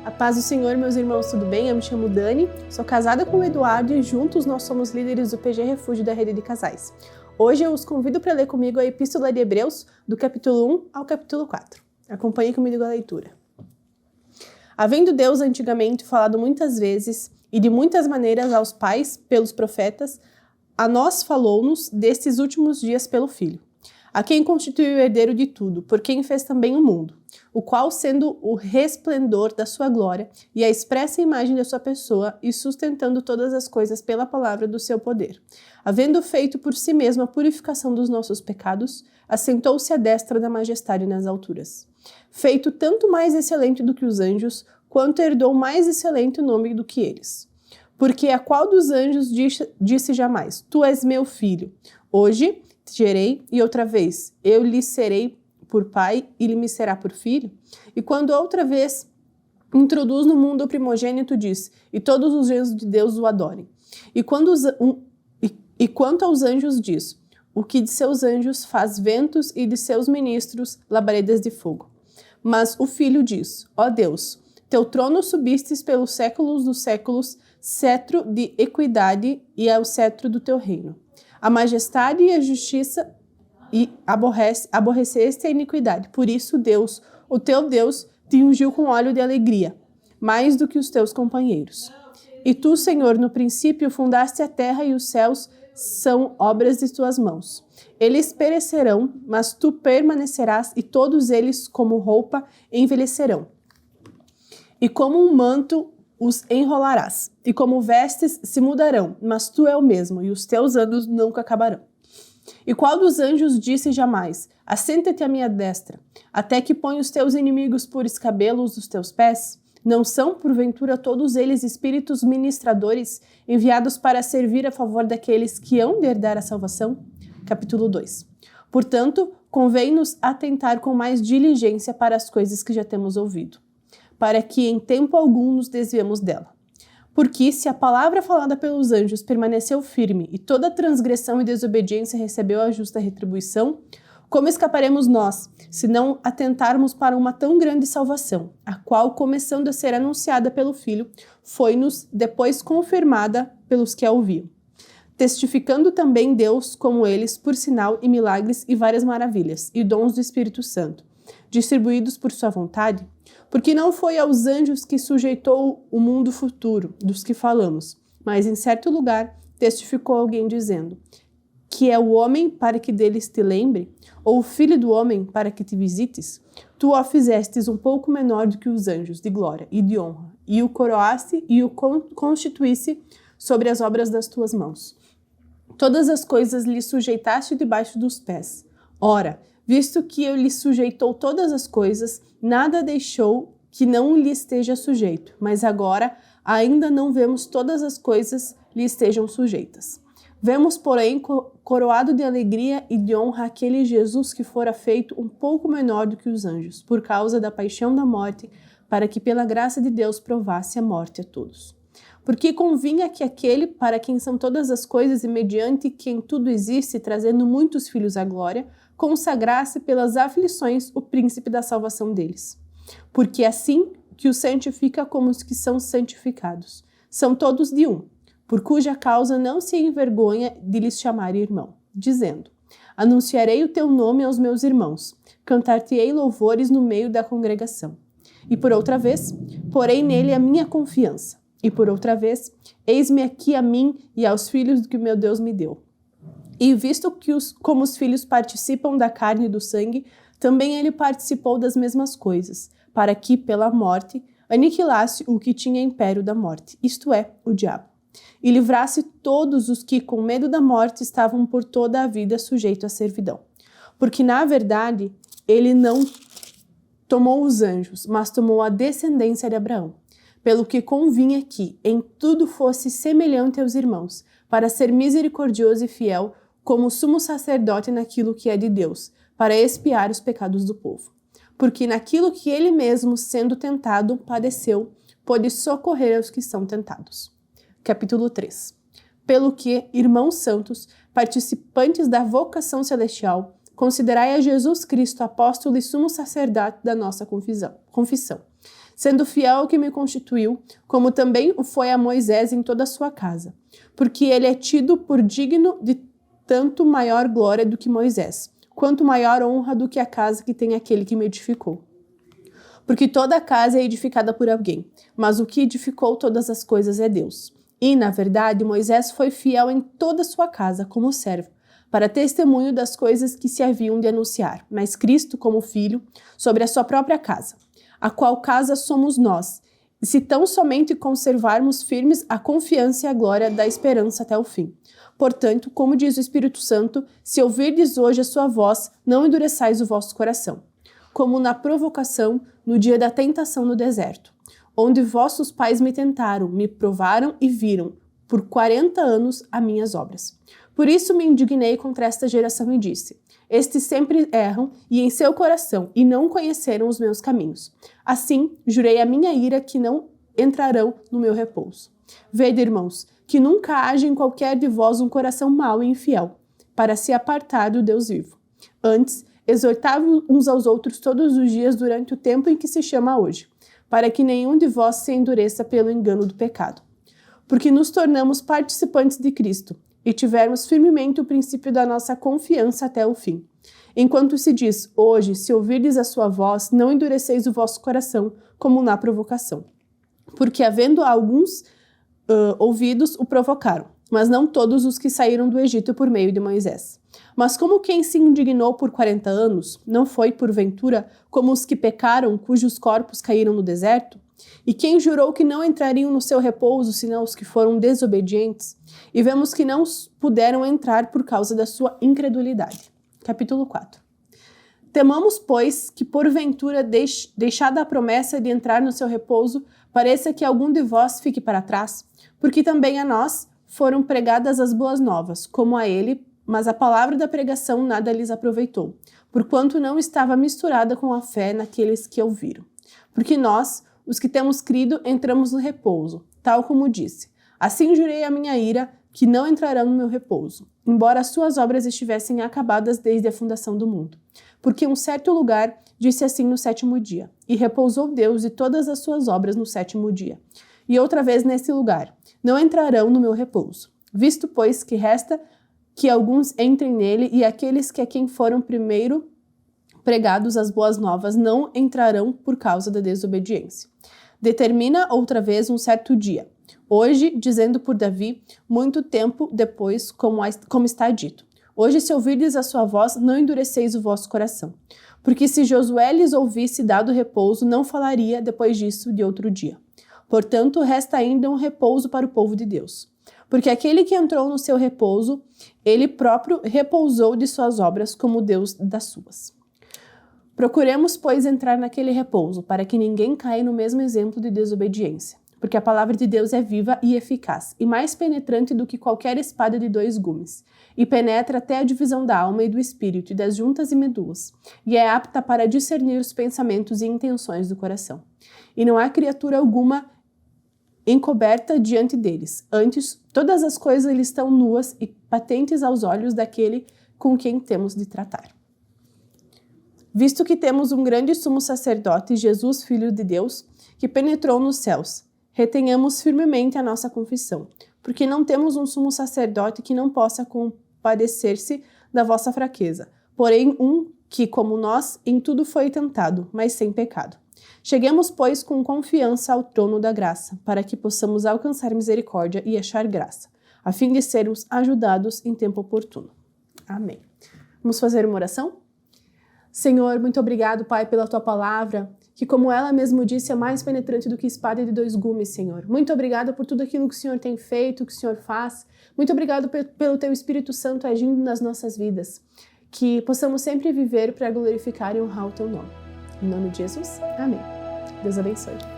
A paz do Senhor, meus irmãos, tudo bem? Eu me chamo Dani, sou casada com o Eduardo e juntos nós somos líderes do PG Refúgio da Rede de Casais. Hoje eu os convido para ler comigo a Epístola de Hebreus, do capítulo 1 ao capítulo 4. Acompanhe comigo a leitura. Havendo Deus antigamente falado muitas vezes e de muitas maneiras aos pais pelos profetas, a nós falou-nos destes últimos dias pelo Filho, a quem constituiu o herdeiro de tudo, por quem fez também o mundo, o qual, sendo o resplendor da sua glória e a expressa imagem da sua pessoa, e sustentando todas as coisas pela palavra do seu poder, havendo feito por si mesmo a purificação dos nossos pecados, assentou-se à destra da majestade nas alturas. Feito tanto mais excelente do que os anjos, quanto herdou mais excelente o nome do que eles. Porque a qual dos anjos disse jamais, tu és meu filho, hoje te gerei, e outra vez, eu lhe serei por pai, e ele me será por filho? E quando outra vez introduz no mundo o primogênito, diz, e todos os anjos de Deus o adorem. E quanto aos anjos diz, o que de seus anjos faz ventos e de seus ministros labaredas de fogo. Mas o filho diz, ó Deus, teu trono subistes pelos séculos dos séculos, cetro de equidade e é o cetro do teu reino. A majestade e a justiça e aborreceste a iniquidade. Por isso Deus, o teu Deus, te ungiu com óleo de alegria, mais do que os teus companheiros. E tu, Senhor, no princípio fundaste a terra e os céus são obras de tuas mãos. Eles perecerão, mas tu permanecerás, e todos eles, como roupa, envelhecerão. E como um manto os enrolarás, e como vestes se mudarão, mas tu é o mesmo, e os teus anos nunca acabarão. E qual dos anjos disse jamais, assenta-te à minha destra, até que ponha os teus inimigos por escabelos dos teus pés? Não são, porventura, todos eles espíritos ministradores, enviados para servir a favor daqueles que hão de herdar a salvação? Capítulo 2. Portanto, convém-nos atentar com mais diligência para as coisas que já temos ouvido, para que em tempo algum nos desviemos dela. Porque se a palavra falada pelos anjos permaneceu firme e toda transgressão e desobediência recebeu a justa retribuição, como escaparemos nós, se não atentarmos para uma tão grande salvação, a qual, começando a ser anunciada pelo Filho, foi-nos depois confirmada pelos que a ouviam, testificando também Deus como eles por sinal e milagres e várias maravilhas e dons do Espírito Santo, distribuídos por sua vontade? Porque não foi aos anjos que sujeitou o mundo futuro, dos que falamos, mas em certo lugar testificou alguém dizendo, que é o homem para que deles te lembre, ou o filho do homem para que te visites? Tu o fizestes um pouco menor do que os anjos, de glória e de honra, e o coroaste e o constituísse sobre as obras das tuas mãos. Todas as coisas lhe sujeitaste debaixo dos pés. Ora, visto que ele lhe sujeitou todas as coisas, nada deixou que não lhe esteja sujeito, mas agora ainda não vemos todas as coisas lhe estejam sujeitas. Vemos, porém, coroado de alegria e de honra aquele Jesus que fora feito um pouco menor do que os anjos, por causa da paixão da morte, para que pela graça de Deus provasse a morte a todos. Porque convinha que aquele para quem são todas as coisas e mediante quem tudo existe, trazendo muitos filhos à glória, consagrasse pelas aflições o príncipe da salvação deles. Porque assim que os santifica como os que são santificados. São todos de um, por cuja causa não se envergonha de lhes chamar irmão, dizendo, anunciarei o teu nome aos meus irmãos, cantar-te-ei louvores no meio da congregação. E por outra vez, porei nele a minha confiança. E por outra vez, eis-me aqui a mim e aos filhos que meu Deus me deu. E visto que como os filhos participam da carne e do sangue, também ele participou das mesmas coisas, para que, pela morte, aniquilasse o que tinha império da morte, isto é, o diabo, e livrasse todos os que, com medo da morte, estavam por toda a vida sujeitos à servidão. Porque, na verdade, ele não tomou os anjos, mas tomou a descendência de Abraão, pelo que convinha que, em tudo fosse semelhante aos irmãos, para ser misericordioso e fiel, como sumo sacerdote naquilo que é de Deus, para expiar os pecados do povo. Porque naquilo que ele mesmo, sendo tentado, padeceu, pôde socorrer aos que são tentados. Capítulo 3. Pelo que, irmãos santos, participantes da vocação celestial, considerai a Jesus Cristo apóstolo e sumo sacerdote da nossa confissão, sendo fiel ao que me constituiu, como também o foi a Moisés em toda a sua casa, porque ele é tido por digno de tanto maior glória do que Moisés, quanto maior honra do que a casa que tem aquele que me edificou. Porque toda a casa é edificada por alguém, mas o que edificou todas as coisas é Deus. E, na verdade, Moisés foi fiel em toda a sua casa como servo, para testemunho das coisas que se haviam de anunciar, mas Cristo como filho sobre a sua própria casa, a qual casa somos nós, e se tão somente conservarmos firmes a confiança e a glória da esperança até o fim. Portanto, como diz o Espírito Santo, se ouvirdes hoje a sua voz, não endureçais o vosso coração, como na provocação no dia da tentação no deserto, onde vossos pais me tentaram, me provaram e viram, por 40 anos, as minhas obras. Por isso me indignei contra esta geração e disse: estes sempre erram e em seu coração, e não conheceram os meus caminhos. Assim, jurei a minha ira que não entrarão no meu repouso. Vede, irmãos, que nunca haja em qualquer de vós um coração mau e infiel, para se apartar do Deus vivo. Antes, exortai-vos uns aos outros todos os dias durante o tempo em que se chama hoje, para que nenhum de vós se endureça pelo engano do pecado. Porque nos tornamos participantes de Cristo, e tivermos firmemente o princípio da nossa confiança até o fim. Enquanto se diz, hoje, se ouvirdes a sua voz, não endureceis o vosso coração, como na provocação. Porque havendo alguns ouvidos, o provocaram, mas não todos os que saíram do Egito por meio de Moisés. Mas como quem se indignou por 40 anos, não foi, porventura, como os que pecaram, cujos corpos caíram no deserto? E quem jurou que não entrariam no seu repouso, senão os que foram desobedientes? E vemos que não puderam entrar por causa da sua incredulidade. Capítulo 4. Temamos, pois, que porventura, deixada a promessa de entrar no seu repouso, pareça que algum de vós fique para trás, porque também a nós foram pregadas as boas novas, como a ele, mas a palavra da pregação nada lhes aproveitou, porquanto não estava misturada com a fé naqueles que ouviram. Porque nós, os que temos crido, entramos no repouso, tal como disse: assim jurei a minha ira, que não entrarão no meu repouso, embora as suas obras estivessem acabadas desde a fundação do mundo. Porque um certo lugar disse assim no 7º dia, e repousou Deus de todas as suas obras no 7º dia. E outra vez nesse lugar, não entrarão no meu repouso. Visto, pois, que resta que alguns entrem nele, e aqueles que a quem foram primeiro pregados as boas novas não entrarão por causa da desobediência. Determina outra vez um certo dia, hoje, dizendo por Davi, muito tempo depois, como está dito: hoje, se ouvirdes a sua voz, não endureceis o vosso coração. Porque se Josué lhes ouvisse dado repouso, não falaria depois disso de outro dia. Portanto, resta ainda um repouso para o povo de Deus. Porque aquele que entrou no seu repouso, ele próprio repousou de suas obras como Deus das suas. Procuremos, pois, entrar naquele repouso, para que ninguém caia no mesmo exemplo de desobediência. Porque a palavra de Deus é viva e eficaz, e mais penetrante do que qualquer espada de 2 gumes, e penetra até a divisão da alma e do espírito, e das juntas e medulas, e é apta para discernir os pensamentos e intenções do coração. E não há criatura alguma encoberta diante deles. Antes, todas as coisas lhes estão nuas e patentes aos olhos daquele com quem temos de tratar. Visto que temos um grande sumo sacerdote, Jesus, Filho de Deus, que penetrou nos céus, retenhamos firmemente a nossa confissão, porque não temos um sumo sacerdote que não possa compadecer-se da vossa fraqueza, porém um que, como nós, em tudo foi tentado, mas sem pecado. Cheguemos, pois, com confiança ao trono da graça, para que possamos alcançar misericórdia e achar graça, a fim de sermos ajudados em tempo oportuno. Amém. Vamos fazer uma oração? Senhor, muito obrigado, Pai, pela Tua palavra, que, como ela mesmo disse, é mais penetrante do que espada de 2 gumes, Senhor. Muito obrigada por tudo aquilo que o Senhor tem feito, que o Senhor faz. Muito obrigado pelo Teu Espírito Santo agindo nas nossas vidas. Que possamos sempre viver para glorificar e honrar o Teu nome. Em nome de Jesus, amém. Deus abençoe.